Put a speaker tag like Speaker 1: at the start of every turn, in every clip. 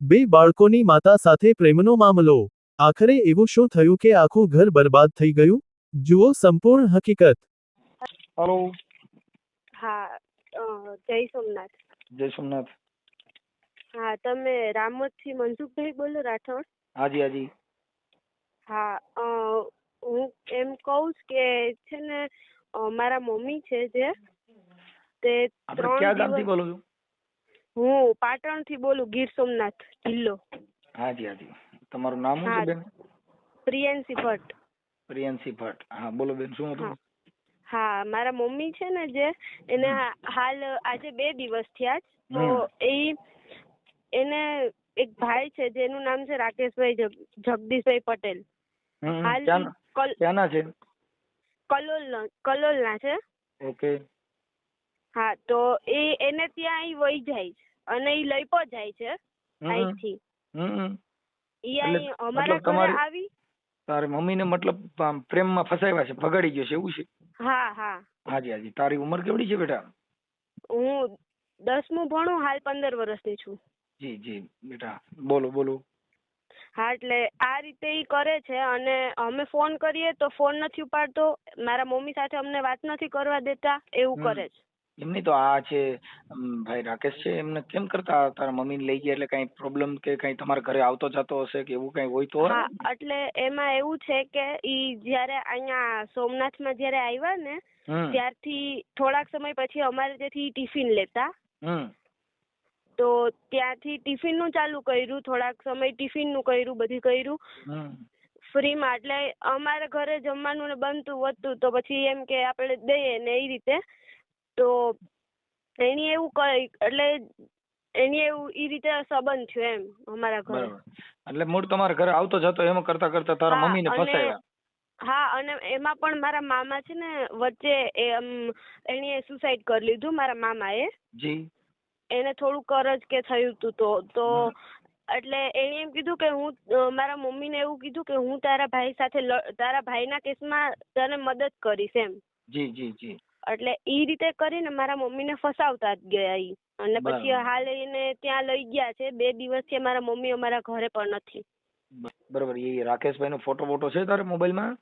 Speaker 1: બે બાળકોની માતા સાથે પ્રેમનો મામલો. આખરે એવું શું થયું કે આખું ઘર બરબાદ થઈ ગયું? જુઓ સંપૂર્ણ હકીકત.
Speaker 2: हेलो
Speaker 3: હા જય સોમનાથ.
Speaker 2: जय सोमनाथ।
Speaker 3: હા તમે રામોદથી મનસુખભાઈ બોલો રાઠોડ?
Speaker 2: हाँ जी।
Speaker 3: હા હું એમ કહું છું કે છે ને મારા મમ્મી છે જે તે
Speaker 2: આપણે ક્યાં ગામથી બોલો છો?
Speaker 3: હું પાટણથી બોલું, ગીર સોમનાથ જિલ્લો.
Speaker 2: हाँ जी। તમારું નામ શું છે બેન?
Speaker 3: પ્રિયંશી ભટ્ટ.
Speaker 2: પ્રિયંશી ભટ્ટ। હા બોલો બેન, શું હતું?
Speaker 3: હા મારા મમ્મી છે ને જે એને હાલ આજે 2 દિવસ થયા તો એને એક ભાઈ છે જેનું નામ છે રાકેશભાઈ જગદીશભાઈ પટેલ. હાલ
Speaker 2: ક્યાંના છે?
Speaker 3: કલોલના છે.
Speaker 2: ઓકે।
Speaker 3: હા તો એને ત્યાં ઈ વહી જાય છે અને ઈ લઈ પણ જાય છે અહીંથી. ઈ અહીં અમારા ઘરે આવી.
Speaker 2: તારી મમ્મીને મતલબ પ્રેમમાં ફસાવ્યા છે, ભગાડી ગયો છે એવું છે?
Speaker 3: હા।
Speaker 2: હાજી। તારી ઉંમર કેવડી છે બેટા?
Speaker 3: હું 10મું ભણું, હાલ 15 વર્ષની છું.
Speaker 2: જી બેટા, બોલો।
Speaker 3: હા એટલે આ રીતે ઈ કરે છે અને અમે ફોન કરીએ તો ફોન નથી ઉપાડતો, મારા મમ્મી સાથે અમને વાત નથી કરવા દેતા, એવું કરે છે.
Speaker 2: એમની તો આ છે ભાઈ રાકેશ છે, એમને કેમ કરતા તારા મમ્મીને લઈ ગયા એટલે કઈ પ્રોબ્લેમ કે કઈ તમારા ઘરે આવતો જતો હશે કે એવું કઈ હોય તો?
Speaker 3: હા એટલે એમાં એવું છે કે ઈ જયારે અહીંયા સોમનાથમાં જયારે આવ્યા ને ત્યારથી થોડાક સમય પછી અમારે ત્યાંથી ટિફિન લેતા. તો ત્યાંથી ટિફિન નું ચાલુ કર્યું, થોડાક સમય ટિફિન નું કર્યું, બધું કર્યું ફ્રીમાં. એટલે અમારા ઘરે જમવાનું ને બનતું વધતું તો પછી એમ કે આપણે દઈએ ને એ રીતે. તો એની એવું ઈ રીતે સંબંધ થયો એમ અમારા ઘરે.
Speaker 2: એટલે મૂળ તમારા ઘરે આવતો જતો એમ કરતા કરતા તારા મમ્મીને ફસાવ્યા.
Speaker 3: હા અને એમાં પણ મારા મામા છે ને વચ્ચે એને સુસાઇડ કરી લીધું, મારા મામાએ. જી. એને થોડું કરજ કે થયું હતું તો એટલે એને એમ કીધું કે હું મારા મમ્મીને એવું કીધું કે હું તારા ભાઈ સાથે તારા ભાઈના કેસમાં તને મદદ કરીશ એમ. જી. એટલે ઈ રીતે કરીને મારા મમ્મીને ફસાવતા જ ગયા ઈ. અને પછી હાલ એને ત્યાં લઈ ગયા છે. 2 દિવસથી મારા મમ્મી અમારા ઘરે પણ નથી.
Speaker 2: બરોબર। એ રાકેશભાઈ નો ફોટો છે તારા મોબાઈલમાં?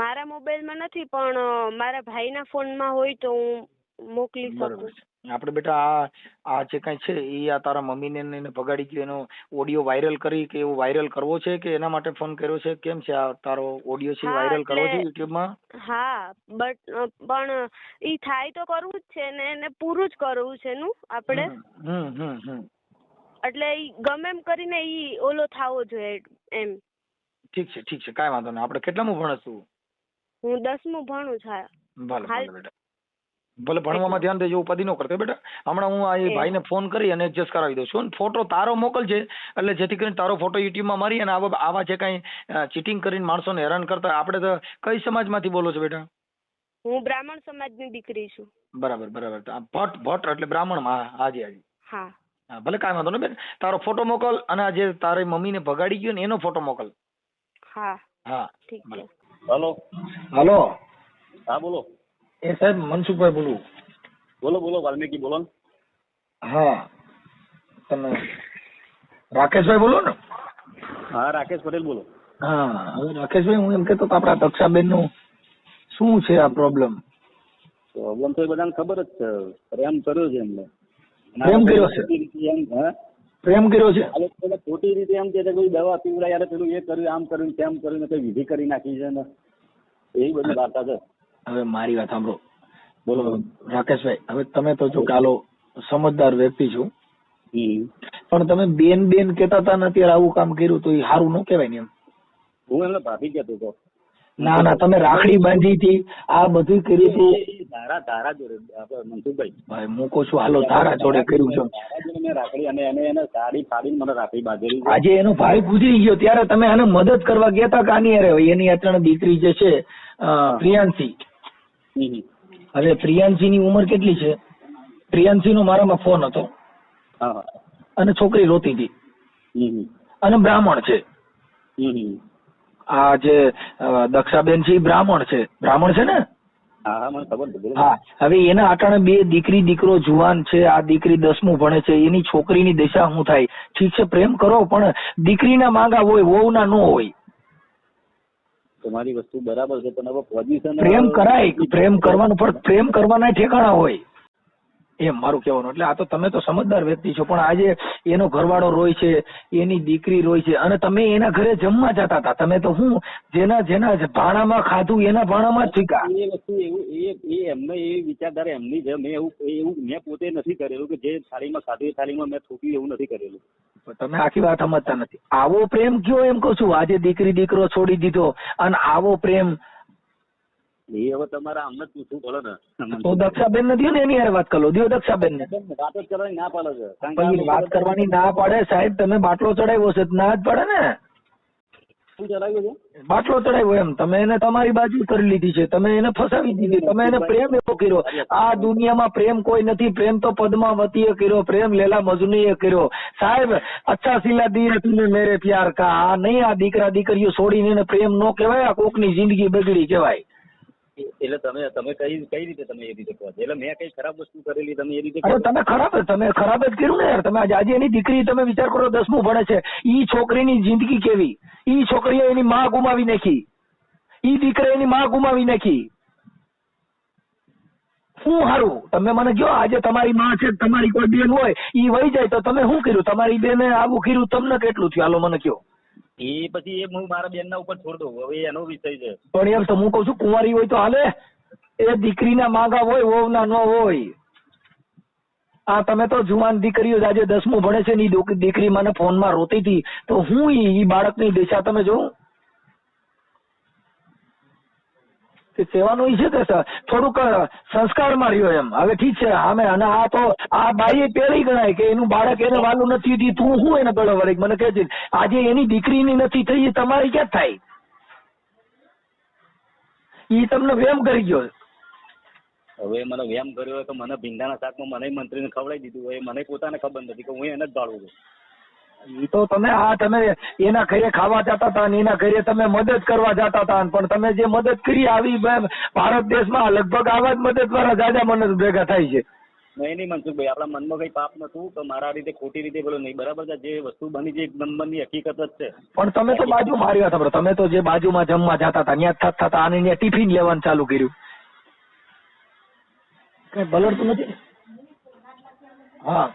Speaker 3: મારા મોબાઈલમાં નથી પણ મારા ભાઈના ફોનમાં હોય તો હું મોકલી શકું.
Speaker 2: આપણે બેટા આ જે કઈ છે એ આ તારા મમ્મીને એને ભગાડી ગયો એનો ઓડિયો વાયરલ કરી કે એવું વાયરલ કરવો છે કે એના માટે ફોન કર્યો છે? કેમ છે આ તારો ઓડિયો છે વાયરલ કરવો છે યુટ્યુબમાં? હા
Speaker 3: પણ ઈ થાય તો કરવું જ છે ને, એને પૂરું જ કરવું છે નું આપણે. એટલે ઈ ગમે એમ કરીને ઈ ઓલો થાવો જોઈએ એમ.
Speaker 2: ઠીક છે કાંઈ વાંધો નહીં। આપણે કેટલામું ભણસ તું?
Speaker 3: હું 10મું ભણું છું.
Speaker 2: ભલે બેટા, ભલે ભણવામાં ધ્યાન દેજો, ઉપાધિ ન કરતો બેટા। હમણાં હું આ ભાઈને ફોન કરી અને એડજસ્ટ કરાવી દઉં છું। ફોટો તારો મોકલજે એટલે જેથી કરીને તારો ફોટો યુટ્યુબમાં મારી અને આવા જે કઈ ચીટિંગ કરીને માણસોને હેરાન કરતા. આપણે તો કઈ સમાજમાંથી બોલો છો બેટા?
Speaker 3: હું બ્રાહ્મણ સમાજની દીકરી છું.
Speaker 2: બરાબર। ભટ્ટ એટલે બ્રાહ્મણમાં? હાજી।
Speaker 3: હા
Speaker 2: ભલે કાંઈ વાંધો નહીં બેન, તારો ફોટો મોકલ અને આ જે તારી મમ્મીને ભગાડી ગયો ને એનો ફોટો મોકલ। હા
Speaker 3: ઠીક છે।
Speaker 2: હલો
Speaker 4: હા બોલો।
Speaker 2: એ સાહેબ મનસુખભાઈ બોલું।
Speaker 4: બોલો વાલ્મીકી બોલો ને।
Speaker 2: હા તમે રાકેશભાઈ બોલો ને?
Speaker 4: હા રાકેશ પટેલ બોલો।
Speaker 2: હા હવે રાકેશભાઈ હું એમ કેતો આપડા દક્ષાબેન નું શું છે આ પ્રોબ્લેમ?
Speaker 4: પ્રોબ્લેમ તો એ બધાને ખબર જ છે, પ્રેમ કર્યો છે એમને।
Speaker 2: પ્રેમ કર્યો છે?
Speaker 4: ખોટી રીતે એમ કે કોઈ દવા પીવડાય યાર પેલું એ કર્યું આમ કર્યું તેમ કર્યું કઈ વિધિ કરી નાખી છે ને એવી બધી વાર્તા છે।
Speaker 2: હવે મારી વાત સાંભળો। બોલો રાકેશભાઈ, હવે તમે તો જો કાલો સમજદાર વ્યક્તિ છો પણ તમે બેન કેતા હતા ને અત્યારે આવું કામ કર્યું તો એ સારું ન કહેવાય ને એમ?
Speaker 4: હું એમને ભાભી કહેતો હતો।
Speaker 2: ના તમે રાખડી બાંધી હતી, આ બધું કર્યું હતું
Speaker 4: ધારા જોડે મનસુખભાઈ
Speaker 2: ભાઈ મૂકો છું, હાલો ધારા જોડે કર્યું છે
Speaker 4: મેં રાખડી અને એને સાડી ફાડીને મને રાખડી બાંધેલી।
Speaker 2: આજે એનો ભાઈ ગુજરી ગયો ત્યારે તમે આને મદદ કરવા ગયા હતા કે આની અરે એની અચાનક દીકરી જે છે પ્રિયાંશી, હવે પ્રિયાંશી ની ઉંમર કેટલી છે? પ્રિયાંશી નો મારામાં ફોન હતો અને છોકરી રોતી હતી અને બ્રાહ્મણ છે। આ જે દક્ષાબેન છે એ બ્રાહ્મણ છે ને?
Speaker 4: હા હા મને ખબર છે બોલો.
Speaker 2: હા, હવે એના આટાણે બે દીકરી દીકરો જુવાન છે, આ દીકરી 10મું ભણે છે, એની છોકરીની દશા શું થાય? ઠીક છે પ્રેમ કરો, પણ દીકરીના માંગા હોય, વહુના ન હોય.
Speaker 4: તમારી વસ્તુ બરાબર છે, પણ હવે પોઝિશન
Speaker 2: પ્રેમ કરાય, પ્રેમ કરવાનું, પણ પ્રેમ કરવાના ઠેકાણા હોય, એમ મારું કહેવાનું. એટલે આ તો તમે તો સમજદાર વ્યક્તિ છો, પણ આજે એનો ઘરવાળો રોય છે, એની દીકરી રોય છે, અને તમે એના ઘરે જમવા જતા હતા. તમે તો હું જેના ભાણામાં ખાધું એના ભાણામાં જ શીખા.
Speaker 4: એ વસ્તુ એવું એ એમને એ વિચારધારા એમની છે. મેં એવું મેં પોતે નથી કરેલું કે જે થાળીમાં ખાધું એ થાળીમાં મેં થૂક્યું, એવું નથી કરેલું.
Speaker 2: તમે આખી વાત સમજતા નથી. આવો પ્રેમ કયો એમ કહું છું. આજે દીકરી દીકરો છોડી દીધો અને આવો પ્રેમ.
Speaker 4: એ હવે તમારે આમને જ પૂછવું પડે ને.
Speaker 2: તો દક્ષાબેન નથી ને એની યાર વાત કરો, દિયો દક્ષાબેન ને.
Speaker 4: વાત જ કરવાની ના પાડે છે.
Speaker 2: પણ વાત કરવાની ના પાડે સાહેબ. તમે બાટલો ચડાવ્યો છે, ના જ પડે ને.
Speaker 4: શું ચડાવ્યું છે?
Speaker 2: બાટલો ચડાવ્યો એમ. તમે એને તમારી બાજુ કરી લીધી છે, તમે એને ફસાવી દીધી, તમે એને પ્રેમ એવો કર્યો. આ દુનિયામાં પ્રેમ કોઈ નથી. પ્રેમ તો પદ્માવતીએ કર્યો, પ્રેમ લેલા મજનૂએ કર્યો. સાહેબ અચ્છા સિલા દિયે તુને મેરે પ્યાર કા. આ નહીં, આ દીકરા દીકરીઓ છોડીને એને પ્રેમ નો કહેવાય, આ કોકની જિંદગી બગડી કહેવાય.
Speaker 4: એટલે તમે કઈ રીતે તમે એ રીતે કહો છો? એટલે મેં કઈ ખરાબ વસ્તુ કરેલી તમે એ રીતે
Speaker 2: અરે તમે ખરાબ જ કર્યું ને યાર. તમે આજે એની દીકરી તમે વિચાર કરો 10મું ભણે છે, ઈ છોકરીની જિંદગી કેવી. ઈ છોકરીએ એની માં ગુમાવી નાખી, ઈ દીકરે એની માં ગુમાવી નાખી. શું હારું તમે મને કહો. આજે તમારી માં છે, તમારી કોઈ બેન હોય, ઈ વહી જાય તો તમે શું કર્યું? તમારી બેને આવું કર્યું, તમને કેટલું થયું? હાલો મને કહો.
Speaker 4: એ પછી એ હું મારા બેન ના ઉપર છોડ દઉં, હવે એનો વિષય છે.
Speaker 2: પણ એમ તો હું કઉ છું, કુંવારી હોય તો હાલે. એ દીકરીના માંગા હોય, વહુના ન હોય. આ તમે તો જુવાન દીકરીઓ આજે 10મું ભણે છે ને દીકરી મને ફોનમાં રોતી હતી, તો હું ઈ બાળકની દિશા તમે જોઉં કે સેવાનું ઈ છે કે થોડુંક સંસ્કારમાં રહ્યો એમ. હવે ઠીક છે અમે, અને આ તો આ બાઈ પેલી ગણાય કે એનું બાળક એને વાલું નથી થયું, તું હું એને પેલો વળી મને કહે છે. આજે એની દીકરીની નથી થઈ, તમારી ક્યાં થાય? ઈ તમને વેમ કરી ગયો.
Speaker 4: હવે મને વેમ કર્યો હોય તો મને ભીંડાના શાકમાં મને મંત્રીને ખવડાવી દીધું હોય, મને પોતાને ખબર નથી કે હું એને જ ભાળું છું.
Speaker 2: ઈ તો તમે એના ઘરે ખાવા જતા હતા ને એના ઘરે તમે મદદ કરવા જતા હતા, પણ તમે જે મદદ કરી આવી ભારત દેશમાં લગભગ આવા જ મદદ વાળા જાજા મદદ ભેગા થાય છે.
Speaker 4: નહીં મનસુખભાઈ, આપણા મનમાં કઈ પાપ નતું તો મારા રીતે ખોટી રીતે બોલો નહીં, બરાબર છે. જે વસ્તુ બની છે એક નંબરની હકીકત જ છે.
Speaker 2: પણ તમે તો બાજુ માર્યા હતા. તમે તો જે બાજુમાં જમવા જતા હતા ત્યાં થતા આને ત્યાં ટિફિન લેવાનું ચાલુ કર્યું. કઈ બલડતું નથી. હા,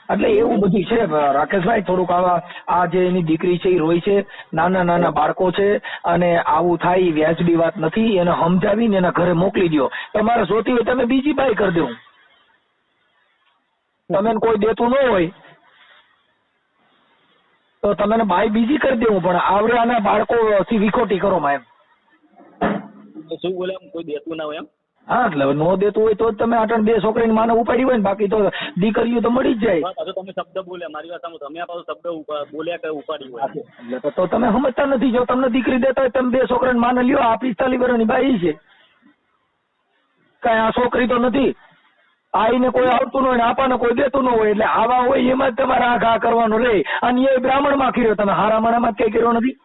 Speaker 2: એટલે એવું બધું છે રાકેશભાઈ. થોડુંક આ જે એની દીકરી છે એ રોય છે, નાના નાના બાળકો છે, અને આવું થાય વ્યાજબી વાત નથી. એને સમજાવીને એના ઘરે મોકલી દો. તમારે જોતી હોય તમે બીજી બાઈ કરી દો. તમે કોઈ દેતું ન હોય તો તમે બાઈ બીજી કરી દેવું, પણ આવડાના બાળકો વિખોટી કરો માં એમ.
Speaker 4: શું બોલે? કોઈ દેતું ના હોય એમ?
Speaker 2: હા, એટલે નો દેતું હોય તો જ તમે આટણ 2 છોકરીને માને ઉપાડી હોય ને, બાકી તો દીકરીઓ તો મળી જ જાય.
Speaker 4: તમે શબ્દ બોલ્યા મારી વાત સાંભળો, તમે આ પાછો શબ્દ બોલ્યા કે ઉપાડી હોય,
Speaker 2: એટલે તો તમે સમજતા નથી. જો તમને દીકરી દેતા હોય તમે 2 છોકરાને માને લ્યો. આ 45 વર્ષની બાઈ છે, કઈ આ છોકરી તો નથી. આઈને કોઈ આવતું ન હોય ને આપાને કોઈ દેતું ન હોય, એટલે આવા હોય એમાં જ તમારે આ ઘા કરવાનો રહે. અને એ બ્રાહ્મણ માં કર્યો, તમે હારા માણામાં જ કઈ કર્યો નથી.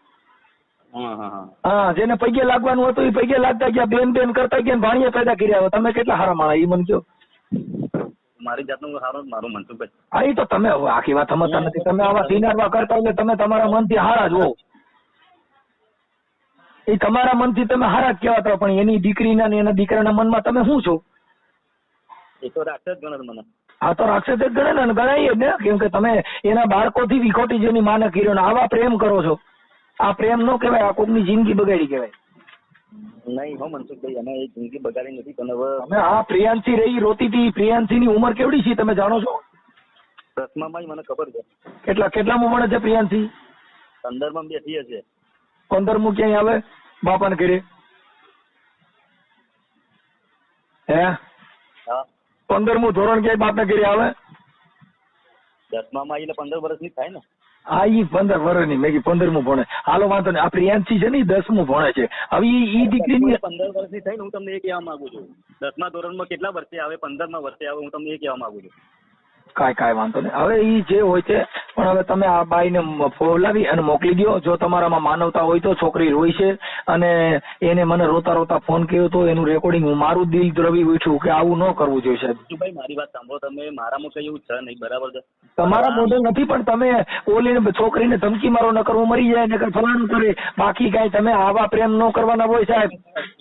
Speaker 2: હા, જેને પૈગે લાગવાનું હતું એ પૈગે લાગતા ગયા, બેન કરતા ગયા, ભાણીએ પેદા કર્યા. તમે કેટલા હારા માણા એ મને કહો.
Speaker 4: મારી જાતનું સારું મારું મનસુખભાઈ.
Speaker 2: હા, એ તો તમે આખી વાત સમજતા નથી. તમે આવા સિનારવા કરતા એટલે તમે તમારા મનથી હારા જ હો. એ તમારા મનથી તમે હારા જ કહેવાતા, પણ એની દીકરીના ને એના દીકરાના મનમાં તમે શું છો?
Speaker 4: એ તો રાક્ષસ ગણે મને.
Speaker 2: હા, તો રાક્ષસ જ ગણે ને, ગણાય જ ને. કેમ કે તમે એના બાળકોથી વિખોટી જેની માને કર્યો ને આવા પ્રેમ કરો છો. આ પ્રેમ નો કહેવાય, આ કોકની જિંદગી બગાડી કહેવાય.
Speaker 4: નહીં હો મનસુખભાઈ, અમે એ જિંદગી બગાડી નથી. પણ હવે
Speaker 2: તમે આ પ્રિયાંશી રહી રોતી હતી, પ્રિયાંશી ની ઉંમર કેવડી છે તમે જાણો છો?
Speaker 4: 10માં મને ખબર છે.
Speaker 2: કેટલામાં ભણે છે પ્રિયાંશી?
Speaker 4: 15માં બેઠી હશે.
Speaker 2: 15મું ક્યાંય આવે બાપાને ઘરે? હે?
Speaker 4: હા,
Speaker 2: 15મું ધોરણ ક્યાંય બાપના ઘરે આવે?
Speaker 4: 10માં એટલે 15 વર્ષની થાય ને.
Speaker 2: હા, ઈ 15 વર્ષની મેં 15મું ભણે. હાલો વાંધો નહીં. આ પ્રિયાંશી છે ને 10મું ભણે છે. હવે ઈ દીકરીની
Speaker 4: 15 વર્ષની થઈ ને, હું તમને એ કહેવા માંગુ છું. 10મા ધોરણમાં કેટલા વર્ષે આવે? 15મા વર્ષે આવે. હું તમને એ કહેવા માંગુ છું.
Speaker 2: કાંઈ વાંધો નહીં. હવે ઈ જે હોય છે, પણ હવે તમે આ બાઈને બોલાવી અને મોકલી દો. જો તમારામાં માનવતા હોય તો છોકરી રોઈ છે અને એને મને રોતા રોતા ફોન કર્યો તો એનું રેકોર્ડિંગ, હું મારું દિલ દ્રવી ઉઠ્યું કે આવું ન કરવું જોઈએ સાહેબ.
Speaker 4: ભાઈ મારી વાત સાંભળો તમે, મારામાં કઈ એવું છે નહીં, બરાબર છે?
Speaker 2: તમારા મોઢે નથી, પણ તમે ઓલીને છોકરીને ધમકી મારો ન કરવું મરી જાય ને ફલાણું કરે, બાકી કાંઈ તમે આવા પ્રેમ ન કરવાના હોય સાહેબ.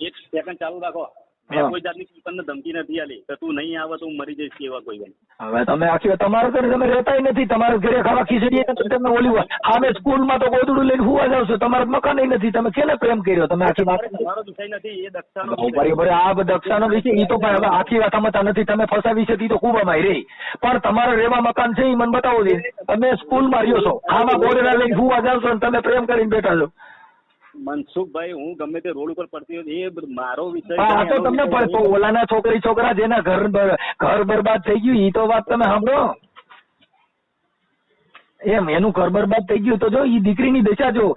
Speaker 4: એક સેકન્ડ ચાલુ રાખો. મેં કોઈ જાતની તમને ધમકી નથી આલી કે તું નહીં આવે તો હું મરી જઈશ કે એવા કોઈ વાત.
Speaker 2: હવે તમે આખી તમારા ઘરે તમે રહેતાય નથી, તમારા ઘરે ખાવા ખીચડી તમે ઓલી હોય આમે સ્કૂલમાં તો ગોદડું લઈને હુવા જાવ છો, તમારા મકાન નથી, તમે કેને પ્રેમ કર્યો? તમે આખી વાત
Speaker 4: તમારો વિષય નથી, એ દક્ષાનો
Speaker 2: બરાબર. આ દક્ષાનો વિષય ઈ તો ભાઈ હવે આખી વાત સમજતા નથી, તમે ફસાવી છે તો ખૂબ અમારી રહી, પણ તમારા રેવા મકાન છે એ મને બતાવો છે. તમે સ્કૂલમાં રહ્યો છો, આમાં ગોદડા લઈને હુવા જાવ છો અને તમે પ્રેમ કરીને બેઠા છો.
Speaker 4: મનસુખભાઈ, હું ગમે તે રોડ ઉપર પડતી હોય એ મારો વિષય.
Speaker 2: હા તો તમને ઓલાના છોકરા જેના ઘર બરબાદ થઈ ગયું ઈ તો વાત તમે સાંભળો. એમ એનું ઘર બરબાદ થઈ ગયું તો જો ઈ દીકરીની દશા જો,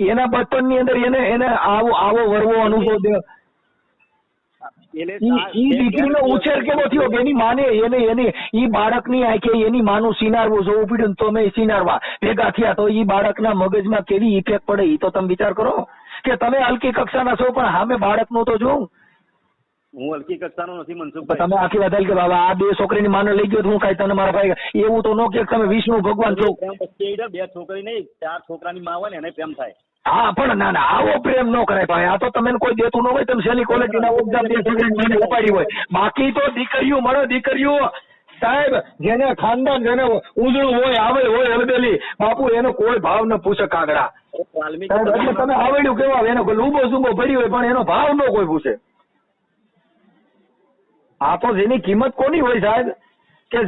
Speaker 2: એના બચપનની અંદર એને આવો વરવો અનુભવ થયો. ઈ દીકરીનો ઉછેર કેવો થયો? એની માને એને ઈ બાળકની આંખે એની માનું સિનારવું જોવું પડ્યું, તો મેં સિનારવા ભેગા થયા તો ઈ બાળકના મગજમાં કેવી ઇફેક્ટ પડે ઈ તો તમે વિચાર કરો. કે તમે હલકી કક્ષાના છો પણ સામે બાળકનું તો જોઉં.
Speaker 4: હું હલકી કક્ષાનો નથી મનસુખભાઈ.
Speaker 2: તમે આખી વાત કે બાબા આ બે છોકરીની માને લઈ ગયો હું કાંઈ તને મારા ભાઈ એવું તો ન કે તમે વિષ્ણુ ભગવાન છો.
Speaker 4: બે છોકરી નહીં, 4 છોકરાની માં હોય ને એને પ્રેમ થાય.
Speaker 2: હા પણ ના આવો પ્રેમ ન કરાય ભાઈ. આ તો તમે કોઈ દેતું ન હોય, તમે સેલી ક્વોલિટીના ઉપજામ બે છોકરીની માને ઉપાડી હોય. બાકી તો દીકરીઓ મળે, દીકરીઓ સાહેબ જેને ખાનદાન જેને ઉજળું હોય, આવે હોય હલબેલી બાપુ, એનો કોઈ ભાવ ન પૂછે કાગડા. એટલે તમે આવડ્યું કેવા એનો લૂબો સુબો ભરી હોય પણ એનો ભાવ ન કોઈ પૂછે. આ તો જેની કિંમત કોની હોય સાહેબ? કે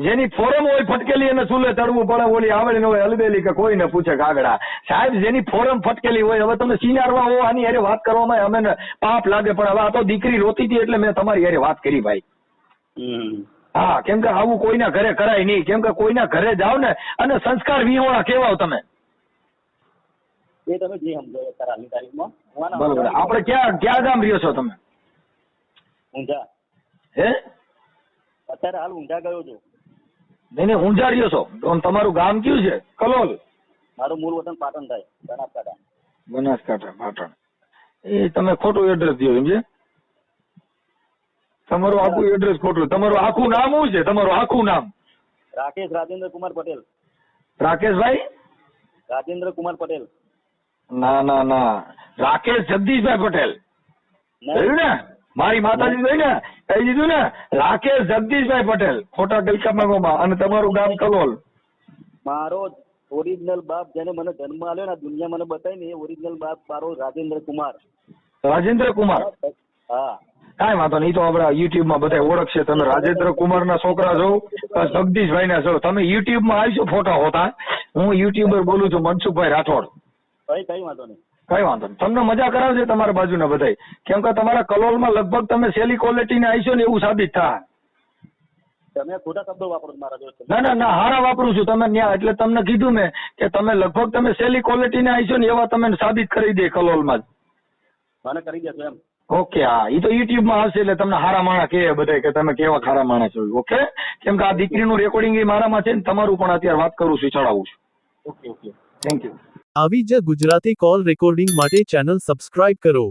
Speaker 2: જેની ફોરમ હોય ફટકેલી એને ચૂલે ચડવું પડે, ઓલી આવડે ન હોય હલબેલી કે કોઈ ને પૂછે કાગડા. સાહેબ જેની ફોરમ ફટકેલી હોય, હવે તમે સિનારવા હો આની હારે વાત કરવામાં અમે પાપ લાગે, પણ હવે આ તો દીકરી રોતી હતી એટલે મેં તમારી હારે વાત કરી ભાઈ. હા, કેમ કે આવું કોઈના ઘરે કરાય નહીં, કેમ કે કોઈના ઘરે જાવ ને અને સંસ્કાર વિહોણા કેવાવ તમે.
Speaker 4: એ તમે જે સમજો તારાની તારીખમાં.
Speaker 2: બરોબર. આપણે ક્યાં ગામ રહ્યો છો તમે?
Speaker 4: ઊંઝા.
Speaker 2: હે?
Speaker 4: અત્યારે હાલ ઊંઝા ગયો છું.
Speaker 2: નહીં ઊંઝા રહ્યો છો, તમારું ગામ કયું છે? કલોલ.
Speaker 4: મારું મૂળ વતન પાટણ થાય, બનાસકાંઠા.
Speaker 2: બનાસકાંઠા પાટણ. એ તમે ખોટું એડ્રેસ દો સમજે. તમારું આખું એડ્રેસ ખોટું. તમારું આખું નામ શું છે? તમારું આખું નામ?
Speaker 4: રાકેશ રાજેન્દ્ર કુમાર પટેલ.
Speaker 2: રાકેશભાઈ?
Speaker 4: રાજેન્દ્ર કુમાર પટેલ.
Speaker 2: ના રાકેશ જગદીશભાઈ પટેલ. જોયું ને મારી માતાજી જોઈ ને કહી દીધું ને, રાકેશ જગદીશભાઈ પટેલ ખોટા ગલકામાં. અને તમારું ગામ કલોલ.
Speaker 4: મારો ઓરિજિનલ બાપ જેને મને જન્મ આલ્યો ને દુનિયા મને બતાવી ને, એ ઓરિજિનલ બાપ મારો રાજેન્દ્ર કુમાર.
Speaker 2: રાજેન્દ્ર કુમાર?
Speaker 4: હા.
Speaker 2: કાંઈ વાંધો નહીં, તો આપડા યુટ્યુબ માં બધા ઓળખશે. તમે રાજેન્દ્ર કુમાર ના છોકરા છો, જગદીશભાઈ ના છો. તમે યુટ્યુબ માં આવીશો ફોટા હોતા. હું યુટ્યુબર બોલું છું, મનસુખભાઈ રાઠોડ.
Speaker 4: કઈ વાંધો નહીં.
Speaker 2: કઈ વાંધો નહીં. તમને મજા કરાવશે તમારા બાજુના બધા, કેમ કે તમારા કલોલમાં લગભગ તમે સેલી ક્વોલિટી ને આવીશો ને એવું સાબિત થાય.
Speaker 4: તમે ખોટા શબ્દો વાપરો મારા જોડે.
Speaker 2: ના હારા વાપરું છું. તમે ન્યા એટલે તમને કીધું મેં કે તમે લગભગ તમે સેલી ક્વોલિટી ને આવીશો ને એવા તમે સાબિત કરી દે કલોલમાં જ.
Speaker 4: મને કરી દેશો એમ?
Speaker 2: ઓકે. હા, એ તો યુટ્યુબ માં આવશે એટલે તમને હારા માણસ કહે બધા કે તમે કેવા ખારા માણસ છો. ઓકે, કેમ કે આ દીકરીનું રેકોર્ડિંગ એ મારામાં છે ને તમારું પણ અત્યારે વાત કરું છું, ચડાવું છું.
Speaker 4: ઓકે.
Speaker 2: Thank you.
Speaker 1: આવી જ ગુજરાતી કોલ રેકોર્ડિંગ માટે ચેનલ સબસ્ક્રાઇબ કરો.